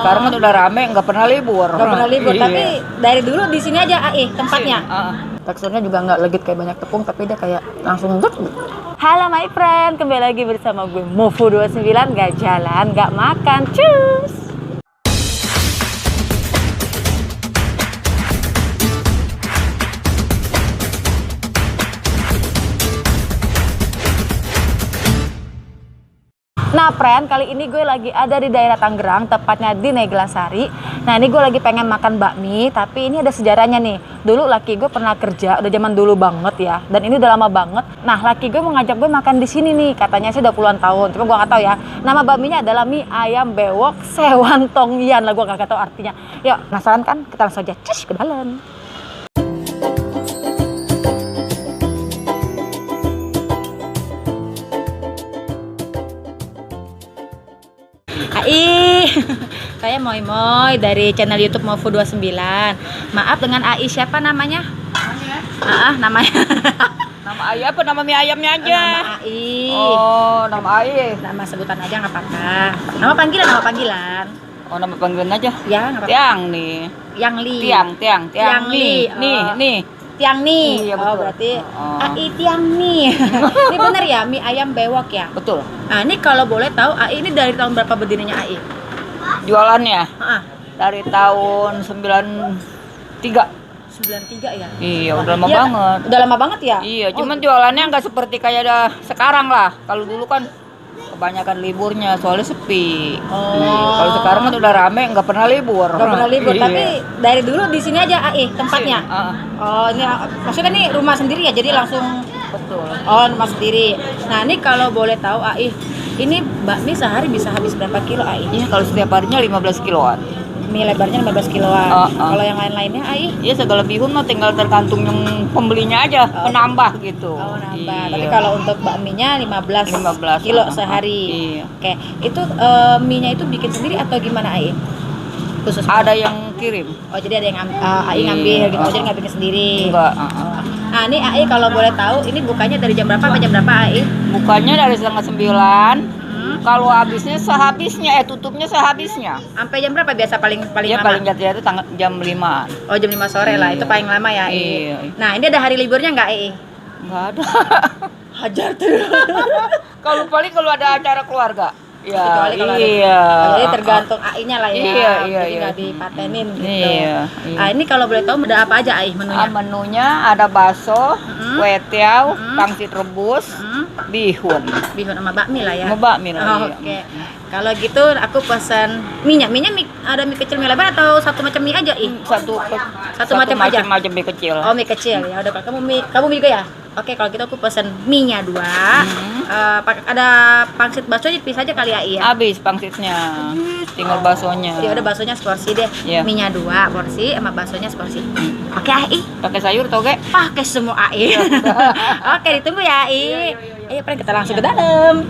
sekarang kan udah rame, nggak pernah libur. Nggak pernah libur, Iya. tapi dari dulu di sini aja tempatnya. Teksturnya juga nggak legit kayak banyak tepung, tapi dia kayak langsung dek. Halo my friend, kembali lagi bersama gue Mofu29. Gak jalan, gak makan, cus. Nah friend, kali ini gue lagi ada di daerah Tangerang, tepatnya di Neglasari. Nah ini gue lagi pengen makan bakmi, tapi ini ada sejarahnya nih. Dulu laki gue pernah kerja, udah zaman dulu banget ya, dan ini udah lama banget. Nah laki gue mau ngajak gue makan di sini nih, katanya sih udah puluhan tahun, cuma gue nggak tahu ya. Nama bakminya adalah mie ayam bewok sewan tongyan lah, gue nggak tahu artinya. Yuk, penasaran kan? Kita langsung aja cus ke dalam. AI, saya Moy dari channel YouTube Mofu29. Maaf, dengan AI siapa namanya? Namanya. Nama ayam apa? Nama mie ayamnya aja. Nama AI. Oh, nama ayam. Nama sebutan aja nggak apa-apa. Nama panggilan. Oh, nama panggilan aja. Ya, nggak apa-apa. Tiang nih. Yang Li. Tiang. Tiang Li. Nih. Tiang nih. Iya, Oh, betul. berarti Oh. AI Tiang nih. Ini bener ya, mie ayam bewok ya? Betul. Nah, ini kalau boleh tahu AI ini dari tahun berapa berdirinya AI? Jualannya dari tahun 93. 93 ya? Iya, udah lama Iya, banget. Udah lama banget ya? Iya, cuman jualannya nggak seperti kayak sekarang lah. Kalau dulu kan kebanyakan liburnya, soalnya sepi. Oh. Iya, kalau sekarang kan udah rame, nggak pernah libur. Nggak pernah libur, Iya. tapi dari dulu di sini aja tempatnya. Iya, Oh, ini maksudnya nih rumah sendiri ya, jadi langsung. betul. Oh, rumah sendiri. Nah, ini kalau boleh tahu ini bakmi sehari bisa habis berapa kilo Iya, kalau setiap harinya 15 kiloan. Mie lebarnya 15 kiloan. Kalau yang lain-lainnya Iya, segala bihun mah tinggal tergantung yang pembelinya aja, penambah gitu. Oh, nambah. Iya. Tapi kalau untuk bakminya 15 kilo sehari. Iya. Oke, itu mie-nya itu bikin sendiri atau gimana Khusus Ada yang kirim. Oh, jadi ada yang ngambil gitu. Iya. Jadi nggak bikin sendiri. Enggak. Nah, ini kalau boleh tahu, ini bukanya dari jam berapa sampai jam berapa Bukanya dari setengah 9. Kalau habisnya sehabisnya, tutupnya sehabisnya. Sampai jam berapa biasa paling Dia lama? paling jatuh itu jam 5. Oh, jam 5 sore lah, itu Iya. paling lama ya Iya. Nah, ini ada hari liburnya nggak Enggak ada. Hajar tuh. Kalau paling kalau ada acara keluarga. Ya, Kecuali kalau iya. Jadi tergantung AI-nya lah ya. Iya, Jadi iya. nggak dipatenin gitu. Iya. Nah, ini kalau boleh tahu ada apa aja menunya? Menunya ada bakso, kue tiaw, pangsit rebus, Hmm, bihun. bihun sama bakmi lah ya. Mau bakmi lah. Oh, iya. Oke. Kalau gitu aku pesan mie-nya ada mie kecil, mie lebar atau satu macam mie aja Satu macam aja? Macam mie kecil. Oh, mie kecil ya. Udah, kamu mie juga ya? Oke, kalau gitu aku pesen mie-nya 2. Ada pangsit bakso dipisah aja kali ya? Habis pangsitnya. Tinggal baksonya. Ya udah, baksonya seporsi deh. Iya. Mie-nya 2 porsi sama baksonya seporsi. Oke, AI. Pakai sayur toge? Pakai semua AI. Oke, ditunggu ya AI. Ayo, friend, kita langsung ke dalam.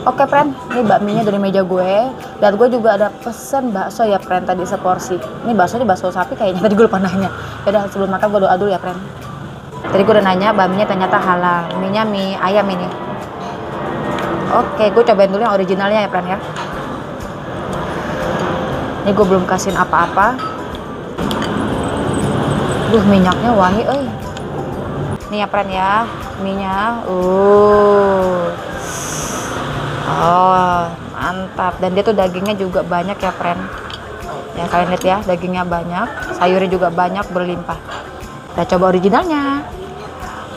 Oke friend, ini bakminya dari meja gue. Dan gue juga ada pesen bakso ya friend, tadi seporsi. Ini baksonya bakso sapi kayaknya, tadi gue lupa nanya. Yaudah, sebelum makan gue doa dulu ya friend. Tadi gue udah nanya, bakminya ternyata halal. Mie-nya mie ayam ini. Oke, gue cobain dulu yang originalnya ya friend ya. Ini gue belum kasihin apa-apa. Duh, minyaknya wangi euy. Nih ya friend ya, mie-nya. Oh, mantap. Dan dia tuh dagingnya juga banyak ya friend. Ya kalian lihat ya, dagingnya banyak, sayurnya juga banyak, berlimpah. Kita coba originalnya.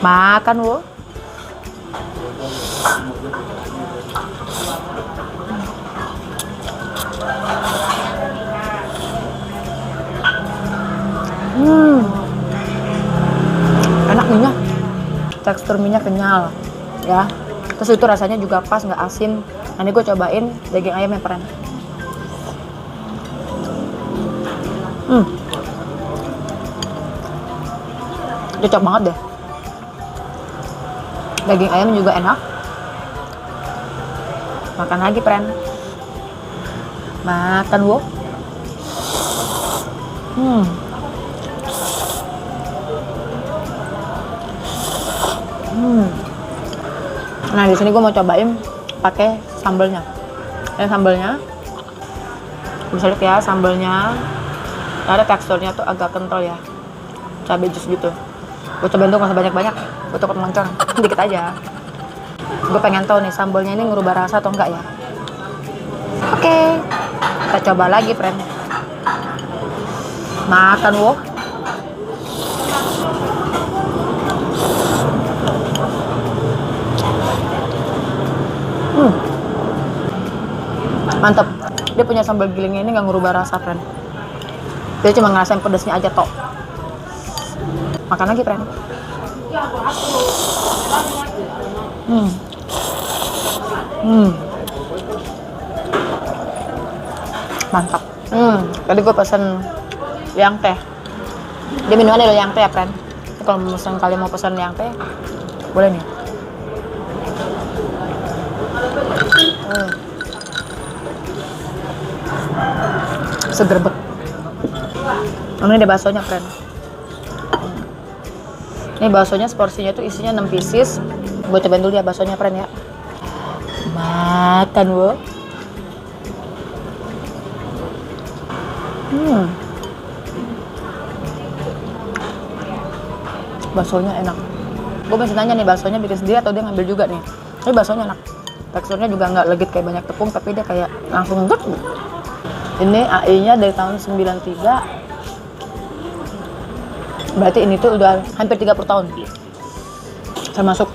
Makan wo. Enak minyak. Tekstur minyak kenyal ya. Terus itu rasanya juga pas, nggak asin. Nanti gue cobain daging ayam yang friend. Cocok banget deh. Daging ayam juga enak. Makan lagi friend. Makan wo. Nah di sini gue mau cobain pakai sambelnya. Yang sambelnya Bisa lihat ya sambalnya. Ada teksturnya tuh agak kental ya. Cabai jus gitu. Gue cobain tuh nggak usah banyak-banyak. Gue takut mencong. Dikit aja. Gue pengen tahu nih sambalnya ini ngerubah rasa atau enggak ya. Oke. Kita coba lagi, friend. Makan, wo. Mantep. Dia punya sambal gilingnya ini nggak ngerubah rasa, friend. Dia cuma ngerasain pedasnya aja tok. Makan lagi, friend. Mantap. Tadi gue pesen liang teh. Dia minumannya ada liang teh ya, friend. Jadi kalau misalnya kalian mau pesen liang teh, boleh nih. Seger banget. Ini ada baksonya, friend. Ini baksonya seporsinya tuh isinya 6 pieces. Gue cobain dulu ya baksonya, friend ya. Makan, wo. Baksonya enak. Gue masih nanya nih, baksonya bikin sendiri atau dia ngambil juga nih. Ini baksonya enak. Teksturnya juga nggak legit kayak banyak tepung, tapi dia kayak langsung gut. Ini AI-nya dari tahun 93. Berarti ini tuh udah hampir 30 tahun. Termasuk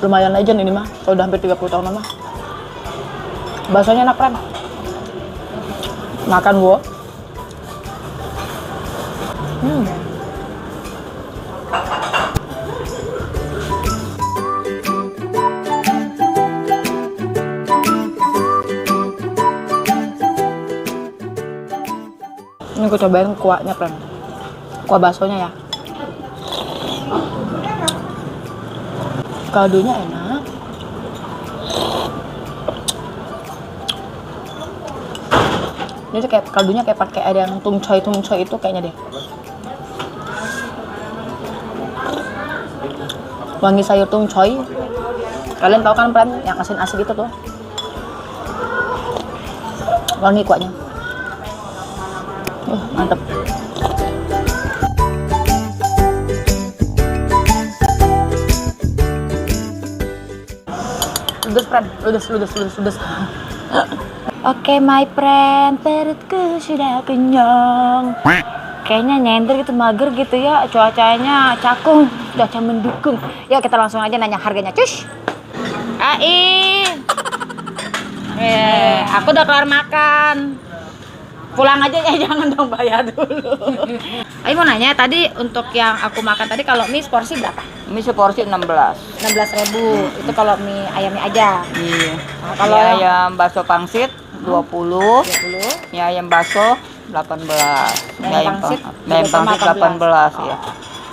lumayan legend ini mah. Kalau udah hampir 30 tahun mah. Baksonya enak, friend. Makan, wo. Ini gue cobain kuahnya, friend. Kuah baksonya ya. Kaldunya enak. Ini tuh kayak kaldunya kayak pakai ada yang tungcoy itu kayaknya deh. Wangi sayur tungcoy. Kalian tahu kan, friend, yang asin-asin gitu tuh. Wangi kuahnya. Mantep. Ludes, friend. Ludes. Oke, my friend, perutku sudah kenyang. Kayaknya nyender gitu, mager gitu ya. Cuacanya cakung, cuaca mendukung. Yuk kita langsung aja nanya harganya, cus. Ai. Aku udah kelar makan. Pulang aja ya, jangan dong bayar dulu. Ayo mau nanya, tadi untuk yang aku makan tadi kalau mie seporsi berapa? Mie seporsi 16. 16.000. Itu kalau mie ayamnya aja. Iya. Nah, Kalau kalau ayam bakso pangsit 20. 20. Mie ayam bakso 18. Mie ayam pangsit Mie ayam pangsit 18 ya.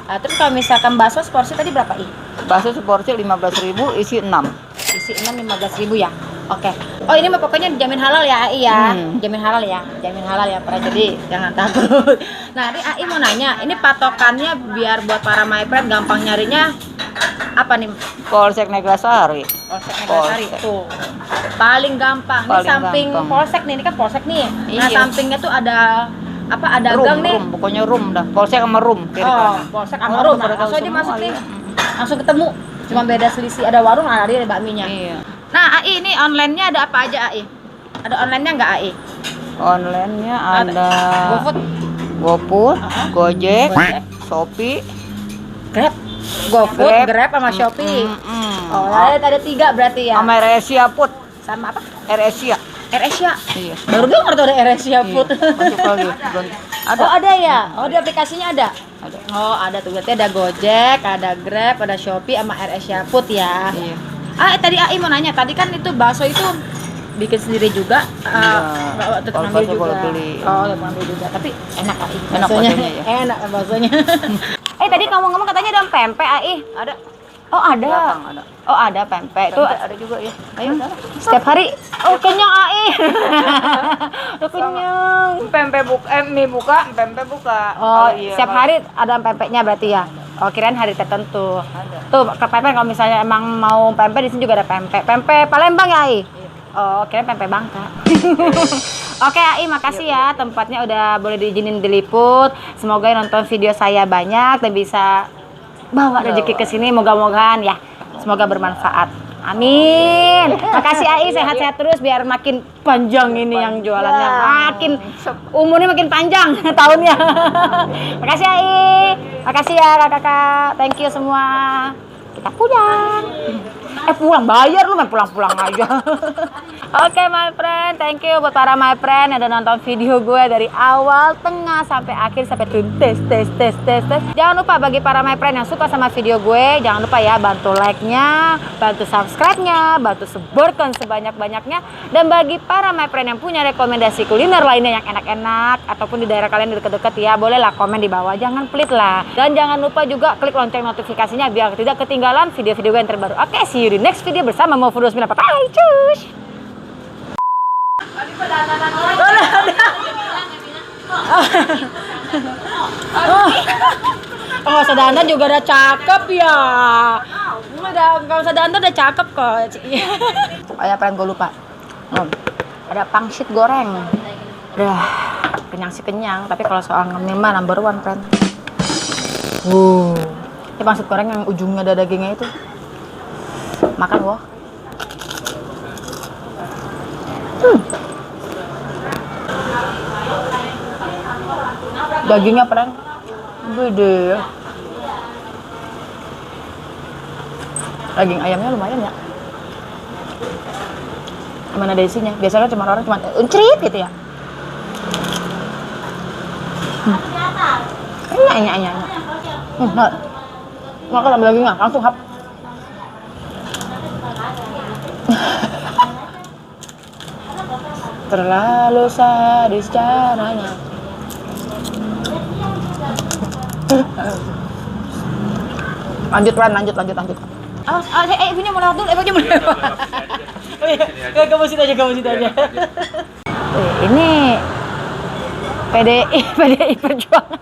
Nah, terus kalau misalkan bakso seporsi tadi berapa, Bakso seporsi 15.000, isi 6. Isi 6 15.000 ya. Oke. Oh, ini mah pokoknya dijamin halal ya, AI ya. Jamin halal ya. Jamin halal ya, para, jadi jangan takut. Nah, ini AI mau nanya, ini patokannya biar buat para my friend gampang nyarinya apa nih? Polsek Neglasari. Polsek Neglasari tuh. Paling gampang. Ini Paling samping gampang. polsek nih, ini kan polsek nih. Nah, Iya. sampingnya tuh ada apa? Ada gang nih. Pokoknya room dah. Polsek sama room kiri kanan. Polsek sama Orang rumah. pada tahu Langsung aja semua, masuk nih. iya. Langsung ketemu. Cuma beda selisih, ada warung, ada bakminya. Iya. Nah, AI ini online-nya ada apa aja, AI? Ada online-nya nggak, AI? Online-nya ada GoFood, GoFood, Gojek, Gojek. Shopee, Grab, GoFood, Grab sama Shopee. Oh, ada 3 berarti ya. sama AirAsia Food. Sama apa? AirAsia. AirAsia. Iya. Baru denger tuh ada AirAsia Food. Masuk lagi. Ada. Oh, ada ya? Oh, di aplikasinya ada? Ada. Oh, ada tuh. Berarti ada Gojek, ada Grab, ada Shopee sama AirAsia Food ya. Iya. Tadi AI mau nanya, tadi kan itu bakso itu bikin sendiri juga, Iya. tetap Kalau ngambil bakso juga. kalau beli. Oh, tetap ngambil juga. Tapi enak AI. Enak baksonya ya. Enak baksonya. Tadi kamu ngomong katanya ada pempek AI. Ada. Oh, ada. Belakang ada. Oh, ada pempek. Itu Pempek ada juga ya. Ayo sana. setiap hari. Oh, kenyang AI. Udah kenyang. Pempek buka, mie buka, pempek buka. Oh, iya. setiap hari ada pempeknya berarti ya? Oh, kirain hari tertentu. Ada. Tuh, ke pempek kalau misalnya emang mau pempek di sini juga ada pempek. Pempek Palembang ya, Ai? Oh, kirain pempek Bangka. Oke Ai, makasih ya tempatnya udah boleh diizinin diliput. Semoga yang nonton video saya banyak dan bisa bawa rezeki ke sini. Moga-mogaan ya. Semoga bermanfaat. Amin. Makasih Ai, sehat-sehat terus biar makin panjang ini yang jualannya. Makin umurnya makin panjang tahunnya. Makasih Ai. Makasih ya kakak-kakak. Thank you semua. Kita pulang. Pulang bayar lu main pulang-pulang aja. Oke my friend, thank you buat para my friend yang udah nonton video gue dari awal, tengah sampai akhir sampai tuntas tes. Jangan lupa bagi para my friend yang suka sama video gue, jangan lupa ya bantu like-nya, bantu subscribe-nya, bantu sebarkan sebanyak-banyaknya. Dan bagi para my friend yang punya rekomendasi kuliner lainnya yang enak-enak ataupun di daerah kalian deket-deket ya, bolehlah komen di bawah, jangan pelit lah. Dan jangan lupa juga klik lonceng notifikasinya biar tidak ketinggalan video-video gue yang terbaru. Oke, see you di next video bersama Mofurus Mina. Bye, cus. Nggak usah dandan juga udah cakep ya. Nggak usah dandan udah cakep kok. Oh ya, friend, gue lupa. Ada pangsit goreng. Udah kenyang sih kenyang, tapi kalau soal ngemil mah number one, friend. Ini pangsit goreng yang ujungnya ada dagingnya itu. Makan wah. Dagingnya friend gede. Daging ayamnya lumayan ya. Gimana ada isinya? Biasanya cuma orang cuma uncrit gitu ya. Enak. Makan sama dagingnya langsung hap. Terlalu sadis caranya. Lanjut. Ini mau lewat dulu, ini mau lewat. Oh iya, kamu situ aja. Ini PDI Perjuangan.